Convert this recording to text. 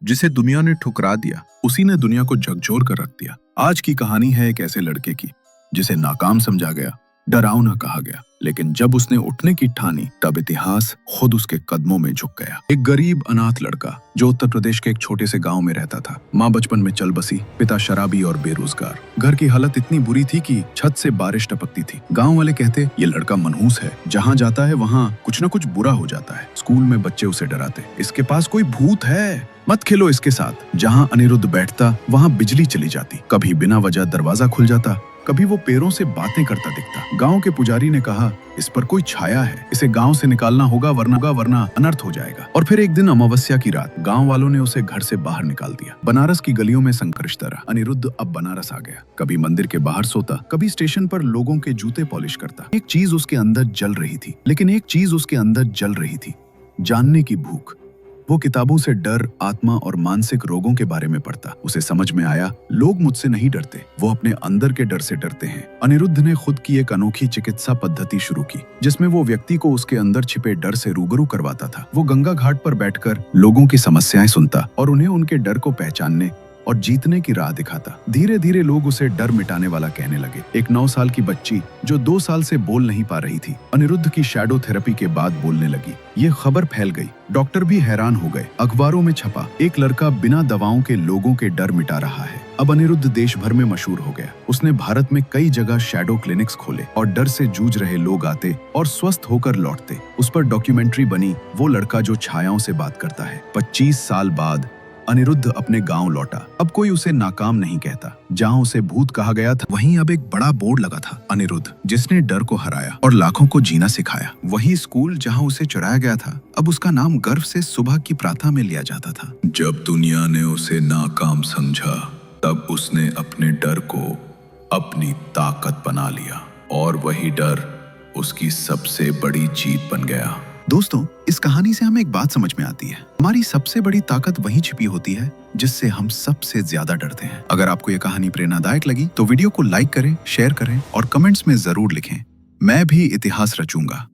जिसे दुनिया ने ठुकरा दिया, उसी ने दुनिया को झकझोर कर रख दिया। आज की कहानी है एक ऐसे लड़के की जिसे नाकाम समझा गया, डरावना कहा गया, लेकिन जब उसने उठने की ठानी तब इतिहास खुद उसके कदमों में झुक गया। एक गरीब अनाथ लड़का जो उत्तर प्रदेश के एक छोटे से गांव में रहता था। माँ बचपन में चल बसी, पिता शराबी और बेरोजगार। घर की हालत इतनी बुरी थी कि छत से बारिश टपकती थी। गांव वाले कहते ये लड़का मनहूस है, जहाँ जाता है वहाँ कुछ न कुछ बुरा हो जाता है। स्कूल में बच्चे उसे डराते, इसके पास कोई भूत है, मत खेलो इसके साथ। जहाँ अनिरुद्ध बैठता वहाँ बिजली चली जाती, कभी बिना वजह दरवाजा खुल जाता, कभी वो पैरों से बातें करता दिखता। गांव के पुजारी ने कहा इस पर कोई छाया है, इसे गांव से निकालना होगा वरना अनर्थ हो जाएगा। और फिर एक दिन अमावस्या की रात गांव वालों ने उसे घर से बाहर निकाल दिया। बनारस की गलियों में संघर्षता रहा। अनिरुद्ध अब बनारस आ गया। कभी मंदिर के बाहर सोता, कभी स्टेशन पर लोगों के जूते पॉलिश करता। एक चीज उसके अंदर जल रही थी, लेकिन एक चीज उसके अंदर जल रही थी, जानने की भूख। वो किताबों से डर, आत्मा और मानसिक रोगों के बारे में पढ़ता। उसे समझ में आया लोग मुझसे नहीं डरते, वो अपने अंदर के डर से डरते हैं। अनिरुद्ध ने खुद की एक अनोखी चिकित्सा पद्धति शुरू की, जिसमें वो व्यक्ति को उसके अंदर छिपे डर से रूबरू करवाता था। वो गंगा घाट पर बैठकर लोगों की समस्याएं सुनता और उन्हें उनके डर को पहचानने और जीतने की राह दिखाता। धीरे धीरे लोग उसे डर मिटाने वाला कहने लगे। एक 9 साल की बच्ची जो 2 साल से बोल नहीं पा रही थी, अनिरुद्ध की शैडो थेरेपी के बाद बोलने लगी। ये खबर फैल गई, डॉक्टर भी हैरान हो गए। अखबारों में छपा, एक लड़का बिना दवाओं के लोगों के डर मिटा रहा है। अब अनिरुद्ध देश भर में मशहूर हो गया। उसने भारत में कई जगह शैडो क्लिनिक्स खोले और डर से जूझ रहे लोग आते और स्वस्थ होकर लौटते। उस पर डॉक्यूमेंट्री बनी, वो लड़का जो छायाओं से बात करता है। 25 साल बाद अनिरुद्ध अपने गांव लौटा। अब कोई उसे नाकाम नहीं कहता। जहां उसे भूत कहा गया था, वहीं अब एक बड़ा बोर्ड लगा था, अनिरुद्ध जिसने डर को हराया और लाखों को जीना सिखाया। वही स्कूल जहां उसे चुराया गया था, अब उसका नाम गर्व से सुबह की प्रार्थना में लिया जाता था। जब दुनिया ने उसे नाकाम समझा, तब उसने अपने डर को अपनी ताकत बना लिया और वही डर उसकी सबसे बड़ी जीत बन गया। दोस्तों, इस कहानी से हमें एक बात समझ में आती है, हमारी सबसे बड़ी ताकत वहीं छिपी होती है जिससे हम सबसे ज्यादा डरते हैं। अगर आपको ये कहानी प्रेरणादायक लगी तो वीडियो को लाइक करें, शेयर करें और कमेंट्स में जरूर लिखें, मैं भी इतिहास रचूंगा।